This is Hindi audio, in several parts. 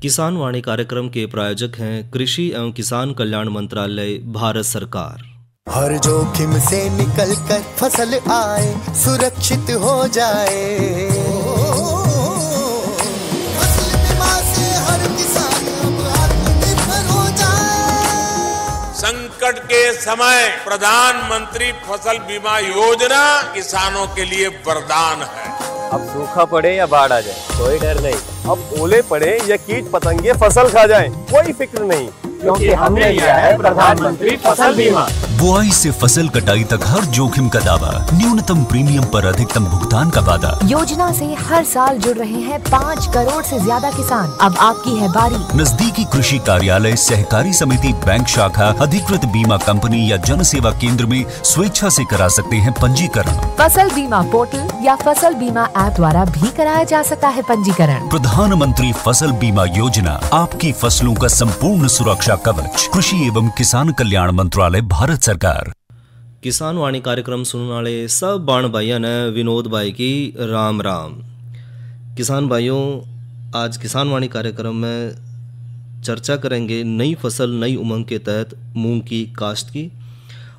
किसान वाणी कार्यक्रम के प्रायोजक हैं कृषि एवं किसान कल्याण मंत्रालय, भारत सरकार। हर जोखिम से निकल कर फसल आए, सुरक्षित हो जाए। फसल बीमा से हर किसान अब आत्मनिर्भर हो जाए। संकट के समय प्रधानमंत्री फसल बीमा योजना किसानों के लिए वरदान है। अब सूखा पड़े या बाढ़ आ जाए कोई डर नहीं, अब ओले पड़े या कीट पतंगे फसल खा जाए कोई फिक्र नहीं, क्योंकि हमने लिया है प्रधानमंत्री फसल बीमा। बुआई से फसल कटाई तक हर जोखिम का दावा, न्यूनतम प्रीमियम पर अधिकतम भुगतान का वादा। योजना से हर साल जुड़ रहे हैं 5 करोड़ से ज्यादा किसान। अब आपकी है बारी। नजदीकी कृषि कार्यालय, सहकारी समिति, बैंक शाखा, अधिकृत बीमा कंपनी या जन सेवा केंद्र में स्वेच्छा से करा सकते हैं पंजीकरण। फसल बीमा पोर्टल या फसल बीमा ऐप द्वारा भी कराया जा सकता है पंजीकरण। प्रधानमंत्री फसल बीमा योजना, आपकी फसलों का संपूर्ण सुरक्षा कवच। कृषि एवं किसान कल्याण मंत्रालय, भारत सरकार। किसान वाणी कार्यक्रम सुनने वाले सब बाण भाइयों ने विनोद भाई की राम राम। किसान भाइयों, आज किसान वाणी कार्यक्रम में चर्चा करेंगे नई फसल नई उमंग के तहत मूंग की काश्त की,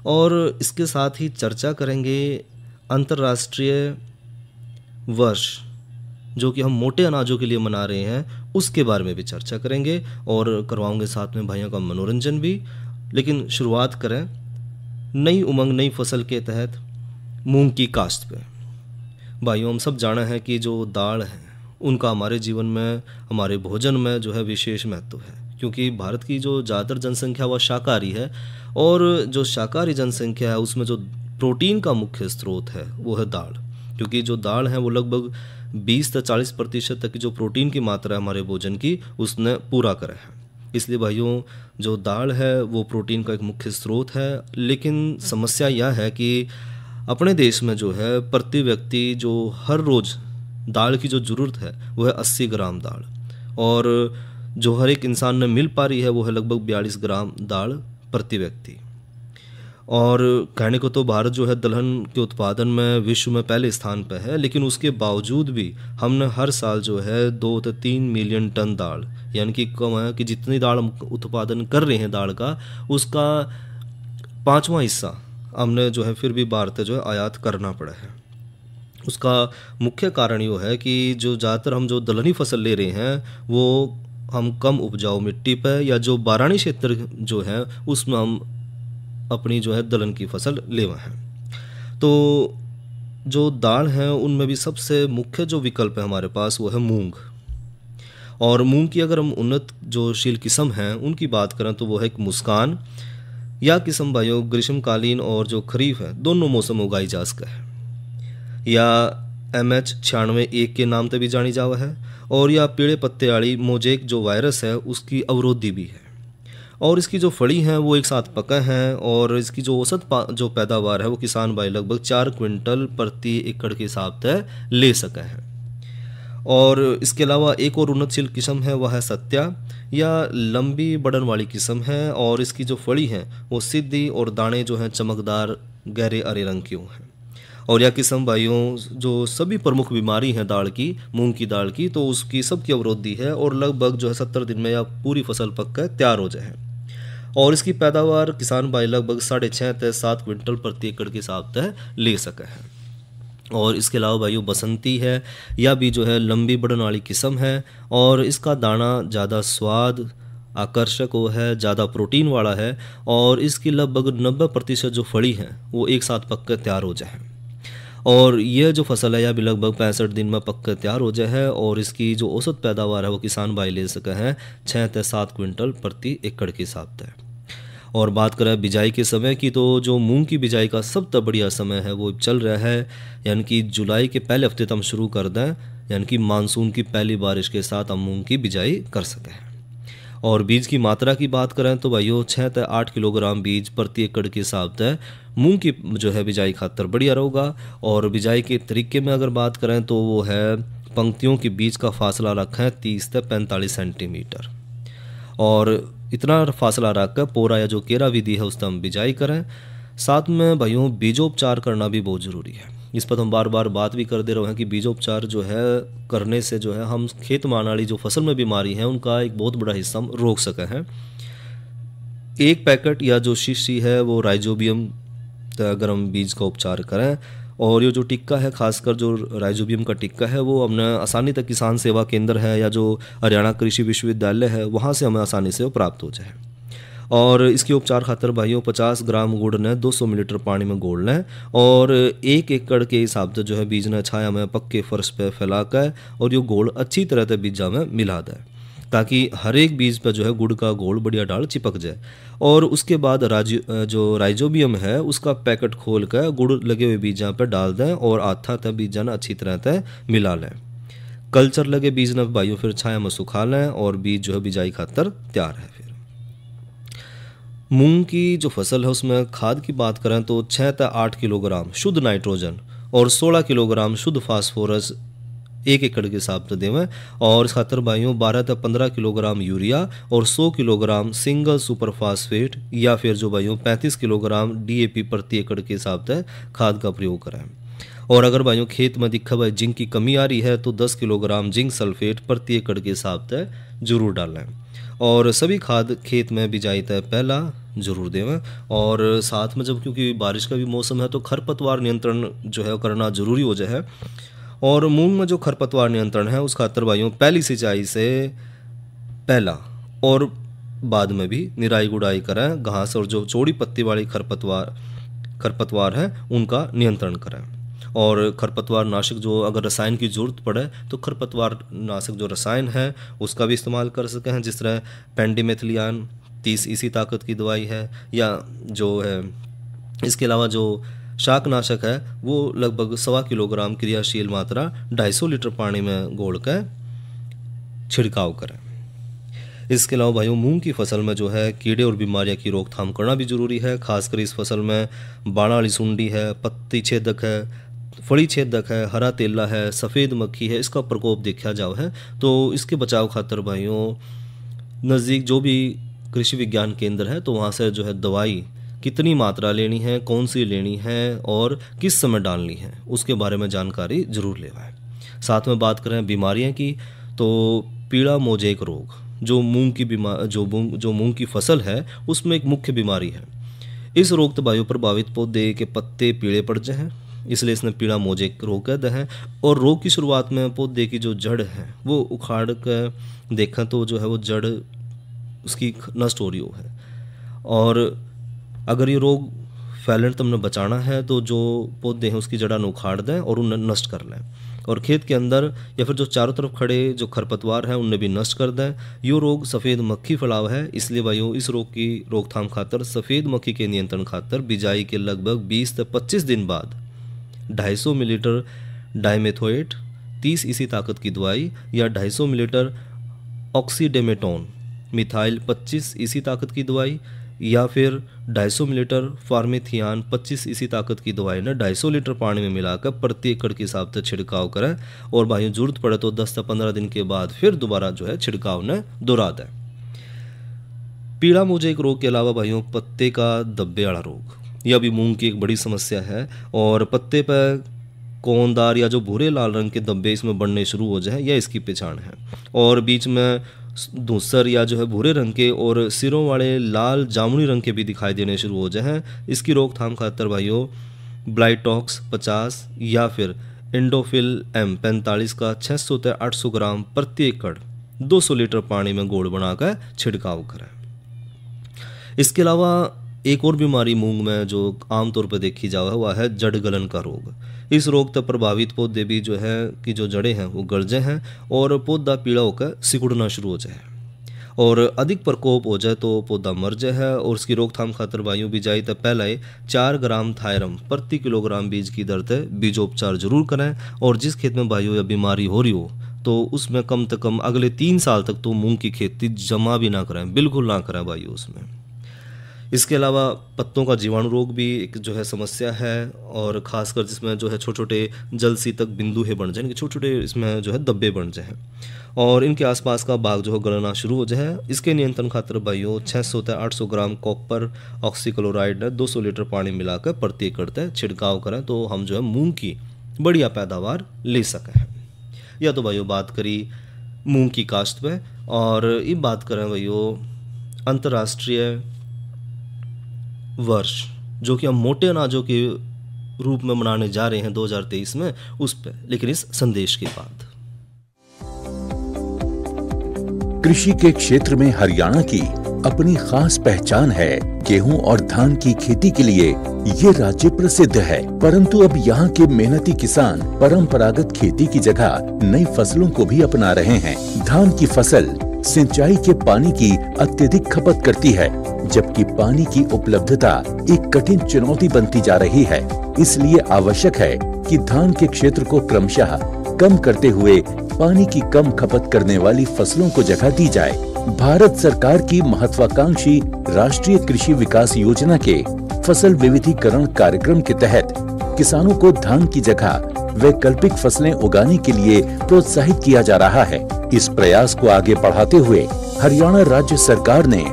और इसके साथ ही चर्चा करेंगे अंतर्राष्ट्रीय वर्ष जो कि हम मोटे अनाजों के लिए मना रहे हैं उसके बारे में भी चर्चा करेंगे, और करवाऊंगे साथ में भाइयों का मनोरंजन भी। लेकिन शुरुआत करें नई उमंग नई फसल के तहत मूंग की काश्त पे। भाइयों, हम सब जाना है कि जो दाल है उनका हमारे जीवन में, हमारे भोजन में जो है विशेष महत्व है, क्योंकि भारत की जो ज़्यादातर जनसंख्या वह शाकाहारी है, और जो शाकाहारी जनसंख्या है उसमें जो प्रोटीन का मुख्य स्रोत है वो है दाल। क्योंकि जो दाल है वो लगभग 20 से 40% तक की जो प्रोटीन की मात्रा है हमारे भोजन की उसने पूरा करा है। इसलिए भाइयों, जो दाल है वो प्रोटीन का एक मुख्य स्रोत है। लेकिन समस्या यह है कि अपने देश में जो है प्रति व्यक्ति जो हर रोज़ दाल की जो ज़रूरत है वो है 80 ग्राम दाल, और जो हर एक इंसान में मिल पा रही है वो है लगभग 42 ग्राम दाल प्रति व्यक्ति। और कहने को तो भारत जो है दलहन के उत्पादन में विश्व में पहले स्थान पर है, लेकिन उसके बावजूद भी हमने हर साल जो है 2 से 3 मिलियन टन दाल, यानी कि कम है कि जितनी दाल हम उत्पादन कर रहे हैं दाल का, उसका 5वां हिस्सा हमने जो है फिर भी बाहर से जो है आयात करना पड़ा है। उसका मुख्य कारण ये है कि जो ज़्यादातर हम जो दलहनी फसल ले रहे हैं वो हम कम उपजाऊ मिट्टी पर या जो बारानी क्षेत्र जो है उसमें हम अपनी जो है दलहन की फसल लेवा है। तो जो दाल है उनमें भी सबसे मुख्य जो विकल्प है हमारे पास वो है मूंग। और मूंग की अगर हम उन्नत जो शील किस्म हैं उनकी बात करें तो वो है एक मुस्कान। यह किस्म भाइयों ग्रीष्मकालीन और जो खरीफ है दोनों मौसम में उगाई जा सकता है, या MH96 के नाम से भी जानी जावा है, और या पीले पत्ते वाली मोजेक जो वायरस है उसकी अवरोधी भी है। और इसकी जो फड़ी हैं वो एक साथ पका हैं, और इसकी जो औसत जो पैदावार है वो किसान भाई लगभग 4 क्विंटल प्रति एकड़ के हिसाब से ले सके हैं। और इसके अलावा एक और उन्नतशील किस्म है वह है सत्या, या लंबी बढ़न वाली किस्म है, और इसकी जो फड़ी हैं वो सीधी और दाने जो हैं चमकदार गहरे हरे रंग की हैं। और यह किस्म भाइयों जो सभी प्रमुख बीमारी हैं दाल की, मूंग की दाल की, तो उसकी सबकी अवरोधी है, और लगभग जो है 70 दिन में या पूरी फसल पक कर तैयार हो जाए। और इसकी पैदावार किसान भाई लगभग 6.5 से 7 क्विंटल प्रति एकड़ के हिसाब से ले सके हैं। और इसके अलावा भाइयों बसंती है, यह भी जो है लंबी बढ़न वाली किस्म है, और इसका दाना ज़्यादा स्वाद आकर्षक वो है, ज़्यादा प्रोटीन वाला है, और इसकी लगभग 90% जो फड़ी है वो एक साथ पक कर तैयार हो जाए। और यह जो फसल है यह भी लगभग 65 दिन में पक कर तैयार हो जाए है, और इसकी जो औसत पैदावार है वो किसान भाई ले सके हैं 6 से 7 क्विंटल प्रति एकड़ के हिसाब से। और बात करें बिजाई के समय की, तो जो मूंग की बिजाई का सबसे बढ़िया समय है वो चल रहा है, यानी कि जुलाई के पहले हफ्ते तक हम शुरू कर दें, यानी कि मानसून की पहली बारिश के साथ हम मूंग की बिजाई कर सकें। और बीज की मात्रा की बात करें तो भाइयों 6 से 8 किलोग्राम बीज प्रति एकड़ के हिसाब से मूंग की जो है बिजाई खातर बढ़िया रहेगा। और बिजाई के तरीके में अगर बात करें तो वो है पंक्तियों के बीच का फासला रखें 30 से 45 सेंटीमीटर, और इतना फासला रख कर पोरा या जो केरा विधि है उससे हम बिजाई करें। साथ में भाइयों बीजोपचार करना भी बहुत ज़रूरी है। इस पर हम बार बार बात भी कर दे रहे हैं कि बीजोपचार जो है करने से जो है हम खेत मान वाली जो फसल में बीमारी है उनका एक बहुत बड़ा हिस्सा हम रोक सके हैं। एक पैकेट या जो शीशी है वो राइजोबियम अगर हम बीज का उपचार करें, और ये जो टिक्का है खासकर जो राइजोबियम का टिक्का है वो हमने आसानी तक किसान सेवा केंद्र है या जो हरियाणा कृषि विश्वविद्यालय है वहाँ से हमें आसानी से वो प्राप्त हो जाए। और इसके उपचार खातर भाइयों 50 ग्राम गुड़ ने 200 मिलीलीटर पानी में घोल लें और 1 एकड़ के हिसाब से जो है बीज ने छाया में पक्के फर्श पे फैला कर और ये घोल अच्छी तरह से बीजा में मिला दें ताकि हर एक बीज पर जो है गुड़ का घोल बढ़िया डाल चिपक जाए। और उसके बाद जो राइजोबियम है उसका पैकेट खोल कर गुड़ लगे हुए बीजा पर डाल दें और आधा तक बीजा ने अच्छी तरह से मिला लें। कल्चर लगे बीज ने भाइयों फिर छाया में सुखा लें और बीज जो है बिजाई खातर तैयार है। फिर मूंग की जो फसल है उसमें खाद की बात करें तो 6 से 8 किलोग्राम शुद्ध नाइट्रोजन और 16 किलोग्राम शुद्ध फास्फोरस 1 एकड़ के हिसाब से देवें। और इस खातर भाइयों 12 से 15 किलोग्राम यूरिया और 100 किलोग्राम सिंगल सुपर फास्फेट या फिर जो भाइयों 35 किलोग्राम DAP प्रति एकड़ के हिसाब से खाद का प्रयोग करें। और अगर भाइयों खेत में दिखा भाई जिंक की कमी आ रही है तो 10 किलोग्राम जिंक सल्फेट प्रति एकड़ के हिसाब से जरूर डालें। और सभी खाद खेत में बिजाई तय पहला जरूर देवें। और साथ में जब क्योंकि बारिश का भी मौसम है तो खरपतवार नियंत्रण जो है करना जरूरी हो जाए। और मूंग में जो खरपतवार नियंत्रण है उस खातर भाइयों पहली सिंचाई से पहला और बाद में भी निराई गुड़ाई करें। घास और जो चौड़ी पत्ती वाली खरपतवार है उनका नियंत्रण करें। और खरपतवार नाशक जो अगर रसायन की ज़रूरत पड़े तो खरपतवार नाशक जो रसायन है उसका भी इस्तेमाल कर सकें हैं, जिस तरह पेंडिमेथिलियन 30 EC ताकत की दवाई है या जो है इसके अलावा जो शाकनाशक है वो लगभग 1.25 किलोग्राम क्रियाशील मात्रा 250 लीटर पानी में घोल कर छिड़काव करें। इसके अलावा भाइयों मूंग की फसल में जो है कीड़े और बीमारियों की रोकथाम करना भी ज़रूरी है। खासकर इस फसल में बाणा वाली सुंडी है, पत्ती छेदक है, फड़ी छेदक है, हरा तेला है, सफ़ेद मक्खी है, इसका प्रकोप देखा जाओ है तो इसके बचाव खातर भाइयों नज़दीक जो भी कृषि विज्ञान केंद्र है तो वहाँ से जो है दवाई कितनी मात्रा लेनी है, कौन सी लेनी है और किस समय डालनी है उसके बारे में जानकारी जरूर लेवाएं। साथ में बात करें बीमारियां की तो पीला मोजेक रोग जो मूंग की फसल है उसमें एक मुख्य बीमारी है। इस रोग तबाही प्रभावित पौधे के पत्ते पीले पड़ जाए हैं, इसलिए इसने पीला मोजेक रोग कहते हैं। और रोग की शुरुआत में पौधे की जो जड़ है वो उखाड़ कर देखें तो जो है वो जड़ उसकी नष्ट हो रही हो है। और अगर ये रोग फैलने से हमने बचाना है तो जो पौधे हैं उसकी जड़ां उखाड़ दें और उन्हें नष्ट कर लें। और खेत के अंदर या फिर जो चारों तरफ खड़े जो खरपतवार हैं उन्हें भी नष्ट कर दें। ये रोग सफ़ेद मक्खी फैलाव है, इसलिए भाइयों इस रोग की रोकथाम खातर सफ़ेद मक्खी के नियंत्रण खातर बिजाई के लगभग 20 से 25 दिन बाद 250 मिलीलीटर डाइमेथोएट 30 EC ताकत की दवाई या 250 मिलीलीटर ऑक्सीडेमेटोन मिथाइल 25 EC ताकत की दवाई या फिर 250 मिलीलीटर फार्मेथियान 25 EC ताकत की दवाई ने 250 लीटर पानी में मिलाकर प्रति एकड़ के हिसाब से छिड़काव करें। और भाइयों जरूरत पड़े तो 10 से 15 दिन के बाद फिर दोबारा जो है छिड़काव ने दोहरा दें। पीला मोजेक रोग के अलावा भाइयों पत्ते का धब्बे वाला रोग यह भी मूंग की एक बड़ी समस्या है। और पत्ते पर कोनदार या जो भूरे लाल रंग के धब्बे इसमें बढ़ने शुरू हो जाए यह इसकी पहचान है। और बीच में धूसर या जो है भूरे रंग के और सिरों वाले लाल जामुनी रंग के भी दिखाई देने शुरू हो जाए। इसकी रोकथाम खातर भाइयों ब्लाइटॉक्स 50 या फिर एंडोफिल M45 का 600 से 800 ग्राम प्रति एकड़ 200 लीटर पानी में घोल बनाकर छिड़काव करें। इसके अलावा एक और बीमारी मूंग में जो आमतौर पर देखी जाए वह है जड़ गलन का रोग। इस रोग तक प्रभावित पौधे भी जो है कि जो जड़ें हैं वो गल जाए हैं और पौधा पीला होकर सिकुड़ना शुरू हो जाए और अधिक प्रकोप हो जाए तो पौधा मर जाए है। और उसकी रोकथाम खातर वायु बिजाई तक पहले 4 ग्राम थायरम प्रति किलोग्राम बीज की दर से बीजोपचार जरूर करें। और जिस खेत में वायु या बीमारी हो रही हो तो उसमें कम से कम अगले 3 साल तक तो मूंग की खेती जमा भी ना करें, बिल्कुल ना करें वायु उसमें। इसके अलावा पत्तों का जीवाणु रोग भी एक जो है समस्या है, और ख़ासकर जिसमें जो है छोटे छोटे जलसीतक बिंदु है बन जाए, छोटे छोटे इसमें जो है धब्बे बन जाए और इनके आसपास का भाग जो है गलना शुरू हो जाए। इसके नियंत्रण खातिर भाइयों 600 से 800 ग्राम कॉपर ऑक्सीक्लोराइड 200 लीटर पानी मिलाकर प्रति एकड़ तक छिड़काव करें तो हम जो है मूंग की बढ़िया पैदावार ले सकें। या तो भाइयों बात करी मूंग की काश्त पे, और ये बात करें भाइयों अंतर्राष्ट्रीय वर्ष जो कि हम मोटे अनाजों के रूप में मनाने जा रहे हैं 2023 में, उस पर, लेकिन इस संदेश के बाद। कृषि के क्षेत्र में हरियाणा की अपनी खास पहचान है। गेहूं और धान की खेती के लिए ये राज्य प्रसिद्ध है, परंतु अब यहाँ के मेहनती किसान परंपरागत खेती की जगह नई फसलों को भी अपना रहे हैं। धान की फसल सिंचाई के पानी की अत्यधिक खपत करती है, जबकि पानी की उपलब्धता एक कठिन चुनौती बनती जा रही है। इसलिए आवश्यक है कि धान के क्षेत्र को क्रमशः कम करते हुए पानी की कम खपत करने वाली फसलों को जगह दी जाए। भारत सरकार की महत्वाकांक्षी राष्ट्रीय कृषि विकास योजना के फसल विविधीकरण कार्यक्रम के तहत किसानों को धान की जगह वैकल्पिक फसलें उगाने के लिए प्रोत्साहित किया जा रहा है। इस प्रयास को आगे बढ़ाते हुए हरियाणा राज्य सरकार ने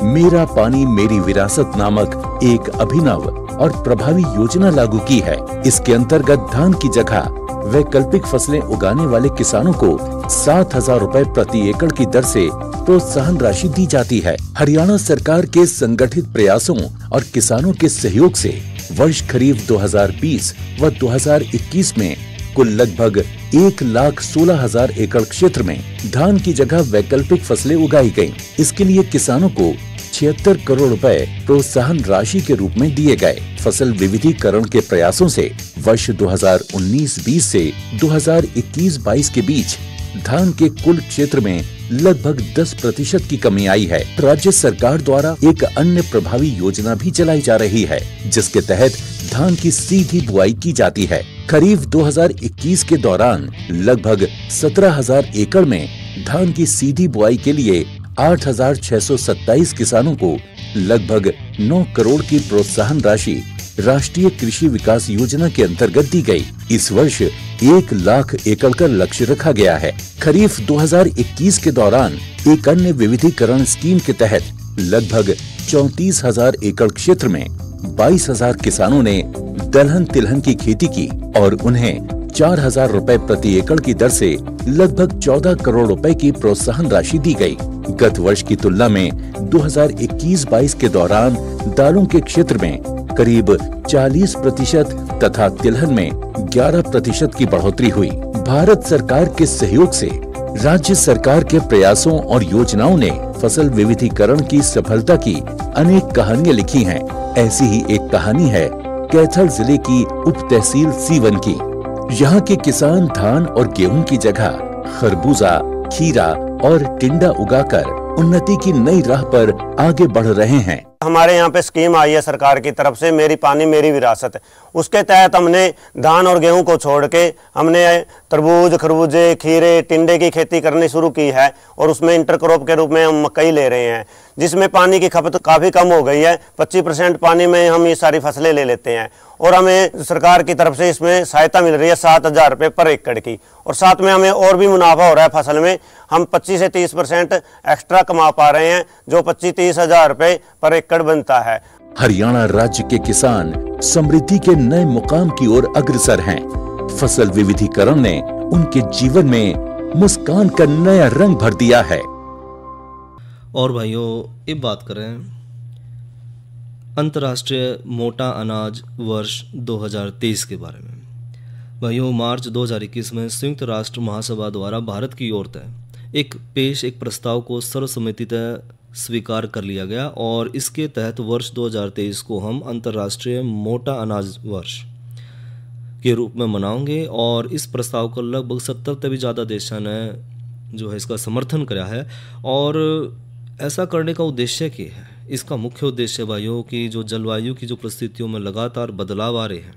मेरा पानी मेरी विरासत नामक एक अभिनव और प्रभावी योजना लागू की है। इसके अंतर्गत धान की जगह वैकल्पिक फसलें उगाने वाले किसानों को 7,000 रुपए प्रति एकड़ की दर से प्रोत्साहन राशि दी जाती है। हरियाणा सरकार के संगठित प्रयासों और किसानों के सहयोग से वर्ष खरीफ 2020 व 2021 में कुल लगभग 1,16,000 एकड़ क्षेत्र में धान की जगह वैकल्पिक फसलें उगाई गयी। इसके लिए किसानों को 76 करोड़ रुपए प्रोत्साहन राशि के रूप में दिए गए। फसल विविधीकरण के प्रयासों से वर्ष 2019-20 से 2021-22 के बीच धान के कुल क्षेत्र में लगभग 10% की कमी आई है। राज्य सरकार द्वारा एक अन्य प्रभावी योजना भी चलाई जा रही है, जिसके तहत धान की सीधी बुआई की जाती है। खरीफ 2021 के दौरान लगभग 17,000 एकड़ में धान की सीधी बुआई के लिए 8,627 किसानों को लगभग 9 करोड़ की प्रोत्साहन राशि राष्ट्रीय कृषि विकास योजना के अंतर्गत दी गई। इस वर्ष 1 लाख एकड़ का लक्ष्य रखा गया है। खरीफ 2021 के दौरान एक अन्य विविधीकरण स्कीम के तहत लगभग 34,000 एकड़ क्षेत्र में 22,000 किसानों ने दलहन तिलहन की खेती की और उन्हें 4,000 रुपए प्रति एकड़ की दर से लगभग 14 करोड़ रुपए की प्रोत्साहन राशि दी गई। गत वर्ष की तुलना में 2021-22 के दौरान दालों के क्षेत्र में करीब 40% तथा तिलहन में 11% की बढ़ोतरी हुई। भारत सरकार के सहयोग से राज्य सरकार के प्रयासों और योजनाओं ने फसल विविधीकरण की सफलता की अनेक कहानियां लिखी हैं। ऐसी ही एक कहानी है कैथल जिले की उप तहसील सीवन की। यहाँ के किसान धान और गेहूं की जगह खरबूजा, खीरा और टिंडा उगाकर उन्नति की नई राह पर आगे बढ़ रहे हैं। हमारे यहाँ पे स्कीम आई है सरकार की तरफ से, मेरी पानी मेरी विरासत। उसके तहत हमने धान और गेहूं को छोड़ के हमने तरबूज, खरबूजे, खीरे, टिंडे की खेती करनी शुरू की है और उसमें इंटरक्रॉप के रूप में हम मकई ले रहे हैं, जिसमें पानी की खपत काफ़ी कम हो गई है। 25% पानी में हम ये सारी फसलें ले लेते हैं और हमें सरकार की तरफ से इसमें सहायता मिल रही है 7,000 रुपये पर एकड़ की, और साथ में हमें और भी मुनाफा हो रहा है। फसल में हम 25 से 30% एक्स्ट्रा कमा पा रहे हैं, जो 25-30 हजार रुपये पर एकड़ बनता है। हरियाणा राज्य के किसान समृद्धि के नए मुकाम की ओर अग्रसर हैं। फसल विविधीकरण ने उनके जीवन में मुस्कान का नया रंग भर दिया है। और भाइयों, एक बात करें अंतर्राष्ट्रीय मोटा अनाज वर्ष 2023 के बारे में। भाइयों, मार्च 2021 में संयुक्त राष्ट्र महासभा द्वारा भारत की ओर से एक प्रस्ताव को सर्वसम्मतितः स्वीकार कर लिया गया और इसके तहत वर्ष 2023 को हम अंतर्राष्ट्रीय मोटा अनाज वर्ष के रूप में मनाएंगे। और इस प्रस्ताव को लगभग 70 से भी ज़्यादा देशों ने जो है इसका समर्थन किया है। और ऐसा करने का उद्देश्य क्या है? इसका मुख्य उद्देश्य भाइयों की जो जलवायु की जो परिस्थितियों में लगातार बदलाव आ रहे हैं,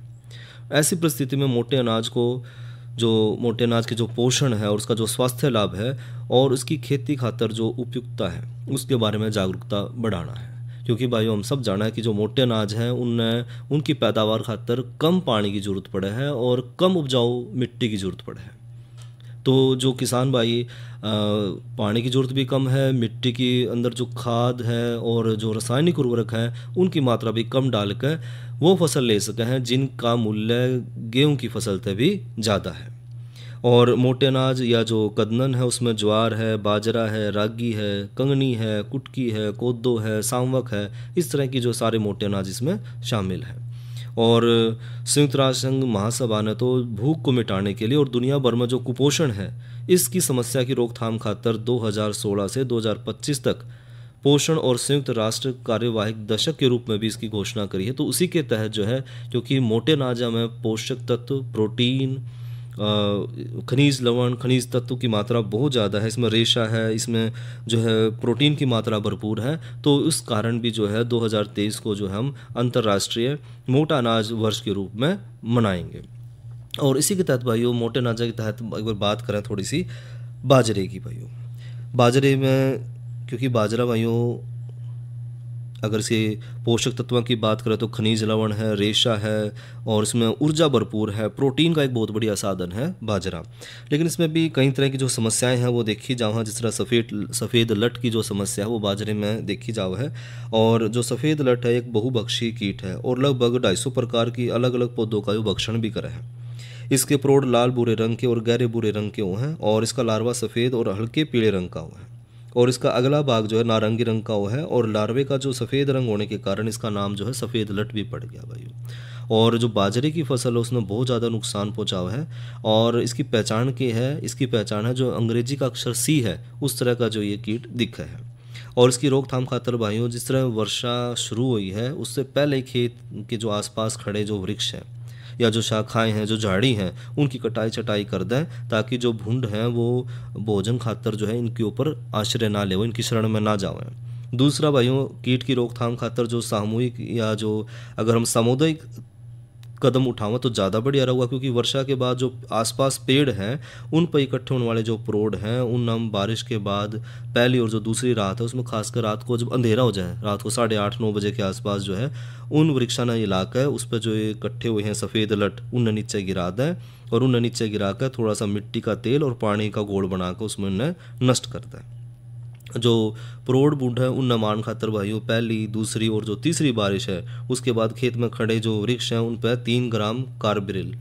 ऐसी परिस्थिति में मोटे अनाज की जो पोषण है और उसका जो स्वास्थ्य लाभ है और उसकी खेती खातर जो उपयुक्तता है, उसके बारे में जागरूकता बढ़ाना है। क्योंकि भाइयों हम सब जाना है कि जो मोटे अनाज हैं उनमें उनकी पैदावार खातर कम पानी की ज़रूरत पड़े है और कम उपजाऊ मिट्टी की ज़रूरत पड़े है। तो जो किसान भाई पानी की ज़रूरत भी कम है, मिट्टी के अंदर जो खाद है और जो रासायनिक उर्वरक है उनकी मात्रा भी कम डाल कर वो फसल ले सके हैं जिनका मूल्य गेहूं की फसल से भी ज़्यादा है। और मोटे अनाज या जो कदनन है उसमें ज्वार है, बाजरा है, रागी है, कंगनी है, कुटकी है, कोदो है, सामवक है, इस तरह की जो सारे मोटे अनाज इसमें शामिल हैं। और संयुक्त राष्ट्र संघ महासभा ने तो भूख को मिटाने के लिए और दुनिया भर में जो कुपोषण है इसकी समस्या की रोकथाम खातर 2016 से 2025 तक पोषण और संयुक्त राष्ट्र कार्यवाहिक दशक के रूप में भी इसकी घोषणा करी है। तो उसी के तहत जो है, क्योंकि मोटे अनाज में पोषक तत्व, प्रोटीन, खनिज लवण, खनिज तत्व की मात्रा बहुत ज़्यादा है, इसमें रेशा है, इसमें जो है प्रोटीन की मात्रा भरपूर है। तो उस कारण भी जो है 2023 को जो हम अंतर्राष्ट्रीय मोटा अनाज वर्ष के रूप में मनाएंगे। और इसी के तहत भाइयों मोटे अनाज के तहत अगर बात करें थोड़ी सी बाजरे की भाइयों, बाजरे में क्योंकि बाजरा भाइयों अगर इसके पोषक तत्वों की बात करें तो खनिज लवण है, रेशा है और इसमें ऊर्जा भरपूर है, प्रोटीन का एक बहुत बढ़िया साधन है बाजरा। लेकिन इसमें भी कई तरह की जो समस्याएं हैं वो देखी जाओ, जिस तरह सफ़ेद लट की जो समस्या है वो बाजरे में देखी जाओ है। और जो सफ़ेद लट है एक बहुभक्षी कीट है और लगभग 250 प्रकार की अलग अलग पौधों का भक्षण भी करे है। इसके प्रौढ़ लाल भूरे रंग के और गहरे भूरे रंग के हैं और इसका लार्वा सफ़ेद और हल्के पीले रंग का है और इसका अगला भाग जो है नारंगी रंग का है और लार्वे का जो सफ़ेद रंग होने के कारण इसका नाम जो है सफ़ेद लट भी पड़ गया भाई। और जो बाजरे की फसल है उसने बहुत ज़्यादा नुकसान पहुंचा हुआ है और इसकी पहचान है जो अंग्रेजी का अक्षर सी है उस तरह का जो ये कीट दिखा है। और इसकी रोकथाम खातर भाइयों जिस तरह वर्षा शुरू हुई है उससे पहले खेत के जो आसपास खड़े जो वृक्ष हैं या जो शाखाएं हैं, जो झाड़ी हैं, उनकी कटाई छटाई कर दें ताकि जो भुंड हैं वो भोजन खातर जो है इनके ऊपर आश्रय ना ले, वो इनकी शरण में ना जाएं। दूसरा भाइयों कीट की रोकथाम खातर जो सामूहिक या जो अगर हम सामुदायिक कदम उठावें तो ज़्यादा बढ़िया रहेगा, क्योंकि वर्षा के बाद जो आसपास पेड़ हैं उन पर इकट्ठे होने वाले जो प्रौढ़ हैं उन हम बारिश के बाद पहली और जो दूसरी रात है उसमें खासकर रात को जब अंधेरा हो जाए, रात को 8:30-9 बजे के आसपास जो है उन वृक्षाना इलाका है उस पर जो इकट्ठे हुए हैं सफ़ेद लट उन्हें नीचे गिरा दें और उन्हें नीचे गिरा कर थोड़ा सा मिट्टी का तेल और पानी का घोल बनाकर उसमें उन्हें नष्ट कर दें। जो प्रौढ़ बूढ़ है उन नमान खातर भाइयों पहली, दूसरी और जो तीसरी बारिश है उसके बाद खेत में खड़े जो वृक्ष हैं उन पर 3 ग्राम कार्बरिल,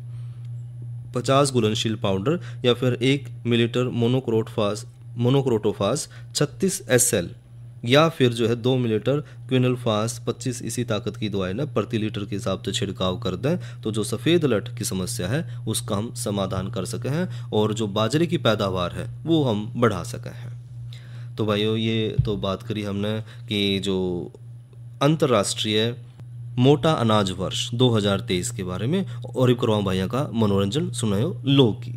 50 घुलनशील पाउडर या फिर 1 मिलीलीटर मोनोक्रोटोफास 36 SL या फिर जो है 2 मिलीलीटर क्विनलफास 25 इसी ताकत की दवाई ना प्रति लीटर के हिसाब से छिड़काव कर दें तो जो सफ़ेद लट की समस्या है उसका हम समाधान कर सके हैं और जो बाजरे की पैदावार है वो हम बढ़ा सके हैं। तो भाइयों ये तो बात करी हमने कि जो अंतर्राष्ट्रीय मोटा अनाज वर्ष 2023 के बारे में और करवाऊँ भाइयों का मनोरंजन सुनायो लोकगीत।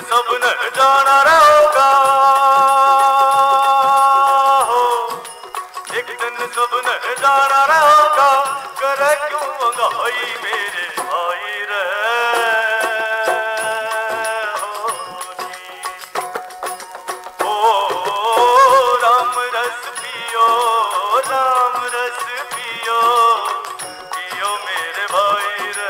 सबने जाना रहोगा, एक दिन सबने जाना रहोगा, करे क्यों महंगाई मेरे भाई रे। ओ राम रस पियो, राम रस पियो, पियो मेरे भाई रे।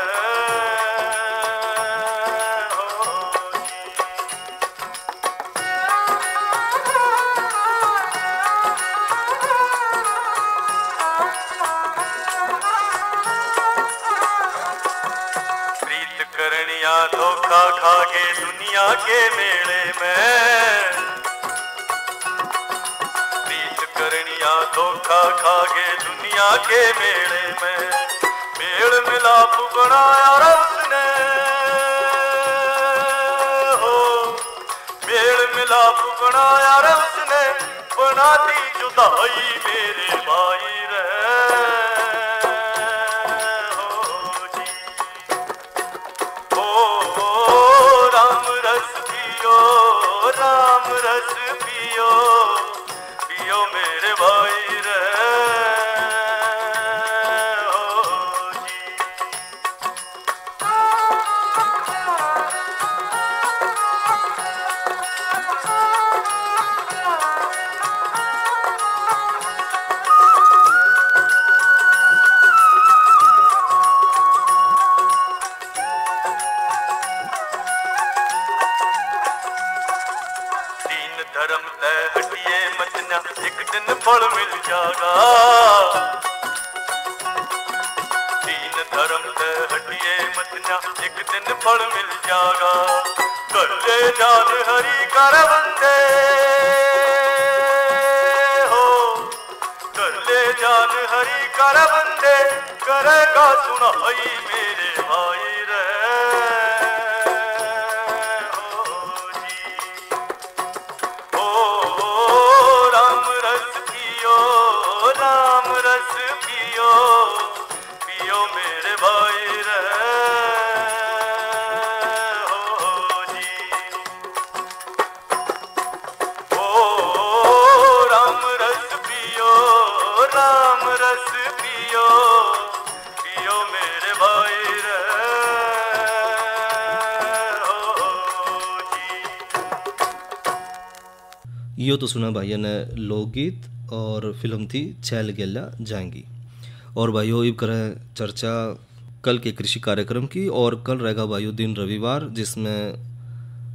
करनिया धोखा खागे दुनिया के मेले में, प्रीत करनिया धोखा खागे दुनिया के मेले में, मेल मिलाप बनाया उसने हो, मेल मिलाप बनाया उसने, बना दी जुदाई मेरे भाई रे। राम रस पियो, पियो मेरे भाई रे। धर्म तय हटिए मचना, एक दिन फल मिल जाएगा, तीन धर्म तय हटिए मचना, एक दिन फल मिल जाएगा, कर ले जान हरि कर बंदे हो, कर ले जान हरि कर बंदे, करेगा सुनाई मेरे भाई रे। राम रस पियो, पियो मेरे भाई रे। ओ राम रस पियो, राम रस पियो, पियो मेरे भाई रे। यो तो सुना भाइयों ने लोकगीत और फिल्म थी छैल गेला जाएंगी। और भाइयों इब करें चर्चा कल के कृषि कार्यक्रम की, और कल रहेगा भाइयों दिन रविवार, जिसमें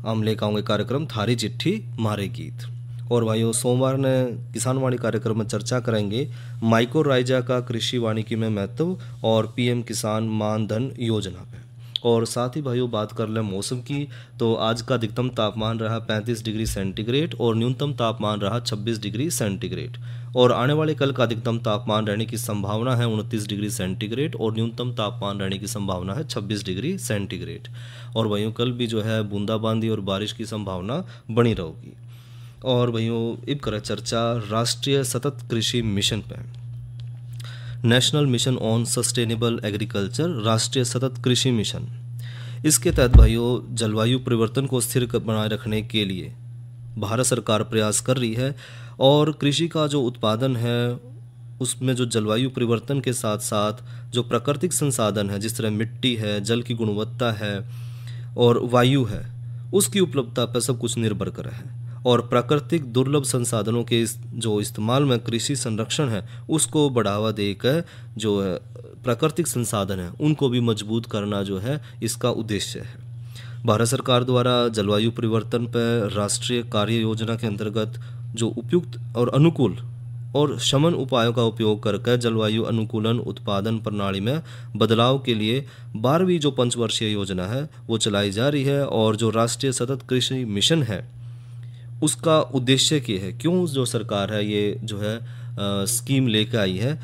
हम लेकर आऊँगे कार्यक्रम थारी चिट्ठी मारे गीत। और भाइयों सोमवार ने किसान वाणी कार्यक्रम में चर्चा करेंगे माइक्रोराइजा का कृषि वानिकी में महत्व और पीएम किसान मान धन योजना पे। और साथ ही भाइयों बात कर लें मौसम की, तो आज का अधिकतम तापमान रहा 35 डिग्री सेंटीग्रेड और न्यूनतम तापमान रहा 26 डिग्री सेंटीग्रेड। और आने वाले कल का अधिकतम तापमान रहने की संभावना है 29 डिग्री सेंटीग्रेड और न्यूनतम तापमान रहने की संभावना है 26 डिग्री सेंटीग्रेड। और भाइयों कल भी जो है बूंदाबांदी और बारिश की संभावना बनी रहेगी। और भाइयों इब करें चर्चा राष्ट्रीय सतत कृषि मिशन पे, national mission on sustainable agriculture, राष्ट्रीय सतत कृषि मिशन। इसके तहत भाइयों जलवायु परिवर्तन को स्थिर बनाए रखने के लिए भारत सरकार प्रयास कर रही है, और कृषि का जो उत्पादन है उसमें जो जलवायु परिवर्तन के साथ साथ जो प्राकृतिक संसाधन है, जिस तरह मिट्टी है, जल की गुणवत्ता है और वायु है, उसकी उपलब्धता पर सब कुछ निर्भर कर है। और प्राकृतिक दुर्लभ संसाधनों के जो इस्तेमाल में कृषि संरक्षण है उसको बढ़ावा देकर जो प्राकृतिक संसाधन है उनको भी मजबूत करना जो है इसका उद्देश्य है। भारत सरकार द्वारा जलवायु परिवर्तन पर राष्ट्रीय कार्य योजना के अंतर्गत जो उपयुक्त और अनुकूल और शमन उपायों का उपयोग करके जलवायु अनुकूलन उत्पादन प्रणाली में बदलाव के लिए 12वीं जो पंचवर्षीय योजना है वो चलाई जा रही है। और जो राष्ट्रीय सतत कृषि मिशन है उसका उद्देश्य क्या है, क्यों जो सरकार है ये जो है स्कीम लेकर आई है,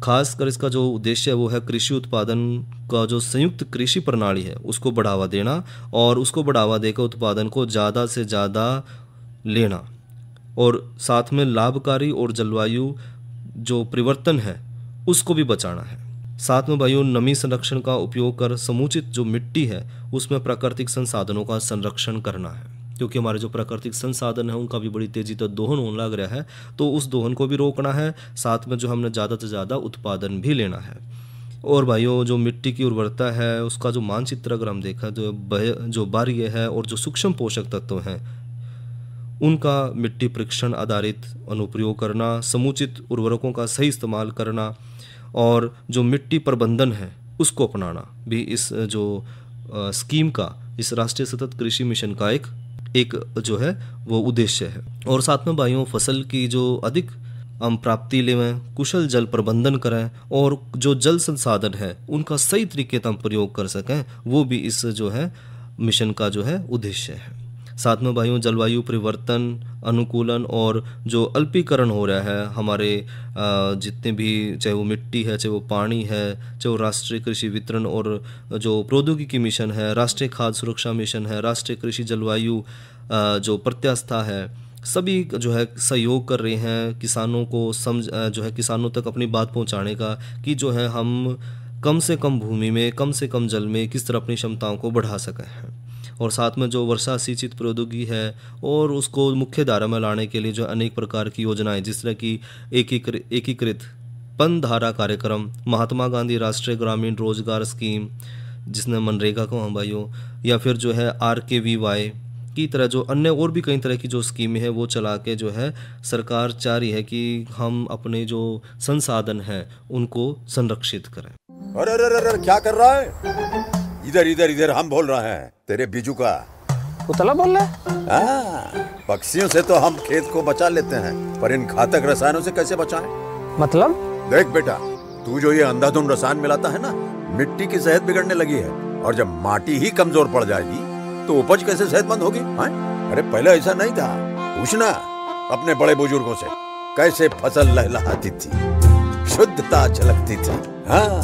खासकर इसका जो उद्देश्य है वो है कृषि उत्पादन का जो संयुक्त कृषि प्रणाली है उसको बढ़ावा देना और उसको बढ़ावा देकर उत्पादन को ज़्यादा से ज़्यादा लेना, और साथ में लाभकारी और जलवायु जो परिवर्तन है उसको भी बचाना है। साथ में भाइयों नमी संरक्षण का उपयोग कर समुचित जो मिट्टी है उसमें प्राकृतिक संसाधनों का संरक्षण करना है। क्योंकि हमारे जो प्राकृतिक संसाधन है उनका भी बड़ी तेज़ी तो दोहन होने लग रहा है, तो उस दोहन को भी रोकना है, साथ में जो हमने ज़्यादा से ज़्यादा उत्पादन भी लेना है। और भाइयों, जो मिट्टी की उर्वरता है उसका जो मानचित्र अगर हम देखा, जो बाह्य है और जो सूक्ष्म पोषक तत्व हैं उनका मिट्टी परीक्षण आधारित अनुप्रयोग करना, समुचित उर्वरकों का सही इस्तेमाल करना और जो मिट्टी प्रबंधन है उसको अपनाना भी इस जो स्कीम का, इस राष्ट्रीय सतत कृषि मिशन का एक जो है वो उद्देश्य है। और साथ में भाइयों, फसल की जो अधिक हम प्राप्ति लें, कुशल जल प्रबंधन करें और जो जल संसाधन है उनका सही तरीके से हम प्रयोग कर सकें, वो भी इस जो है मिशन का जो है उद्देश्य है। साथ में भाइयों, जलवायु परिवर्तन अनुकूलन और जो अल्पीकरण हो रहा है हमारे जितने भी, चाहे वो मिट्टी है, चाहे वो पानी है, चाहे वो राष्ट्रीय कृषि वितरण और जो प्रौद्योगिकी मिशन है, राष्ट्रीय खाद्य सुरक्षा मिशन है, राष्ट्रीय कृषि जलवायु जो प्रत्यास्था है, सभी जो है सहयोग कर रहे हैं किसानों को जो है किसानों तक अपनी बात पहुंचाने का कि जो है हम कम से कम भूमि में, कम से कम जल में किस तरह अपनी क्षमताओं को बढ़ा सकें हैं। और साथ में जो वर्षा सिंचित प्रौद्योगिकी है और उसको मुख्य धारा में लाने के लिए जो अनेक प्रकार की योजनाएं, जिस तरह की एकीकृत पनधारा कार्यक्रम, महात्मा गांधी राष्ट्रीय ग्रामीण रोजगार स्कीम जिसने मनरेगा को हम भाइयों, या फिर जो है RKVY की तरह जो अन्य और भी कई तरह की जो स्कीमें हैं वो चला के जो है सरकार चाह रही है कि हम अपने जो संसाधन हैं उनको संरक्षित करें। अरे अरे अरे क्या कर रहा है? इधर इधर इधर हम बोल रहे हैं तेरे बीजू का। उतला बोल रहा है? पक्षियों से तो हम खेत को बचा लेते हैं, पर इन घातक रसायनों से कैसे बचाएं? मतलब? देख बेटा, तू जो ये अंधाधुंध रसायन मिलाता है ना, मिट्टी की सेहत बिगड़ने लगी है और जब माटी ही कमजोर पड़ जाएगी तो उपज कैसे सेहतमंद होगी? अरे पहले ऐसा नहीं था, पूछना अपने बड़े बुजुर्गों से, कैसे फसल लहलहाती थी, शुद्धता झलकती थी। हाँ,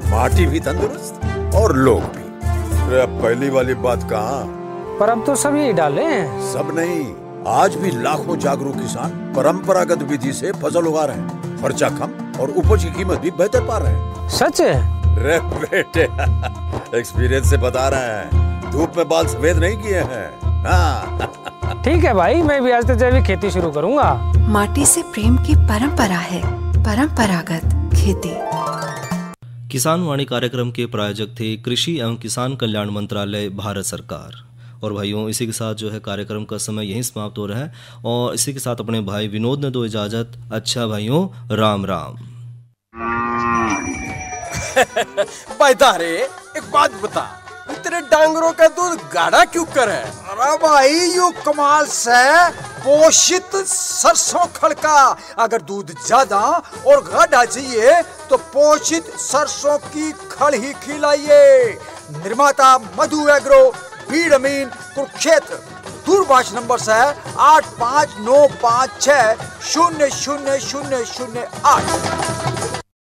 माटी भी तंदुरुस्त और लोग भी। अरे पहली वाली बात कहाँ? पर अब तो सब यही डाले हैं। सब नहीं, आज भी लाखों जागरूक किसान परंपरागत विधि से फसल उगा रहे हैं, खर्चा कम और उपज की कीमत भी बेहतर पा रहे हैं। सच है? रे बेटे, एक्सपीरियंस से बता रहे हैं, धूप में बाल सफेद नहीं किए हैं। हाँ। ठीक है भाई, मैं भी आज से जैविक खेती शुरू करूंगा। माटी से प्रेम की परंपरा है, परंपरागत खेती। किसान वाणी कार्यक्रम के प्रायोजक थे कृषि एवं किसान कल्याण मंत्रालय, भारत सरकार। और भाइयों, इसी के साथ जो है कार्यक्रम का समय यहीं समाप्त हो रहा है और इसी के साथ अपने भाई विनोद ने दो इजाजत। अच्छा भाइयों, राम राम। रे, एक बात बता, तेरे डांगरों का दूध गाढ़ा क्यों कर है? अरे भाई, यू कमाल से पोषित सरसों खल का। अगर दूध ज्यादा और गाढ़ा चाहिए तो पोषित सरसों की खल ही खिलाइए। निर्माता मधु एग्रो, बीड अमीन, कुरुक्षेत्र। दूरभाष नंबर से 8595600008।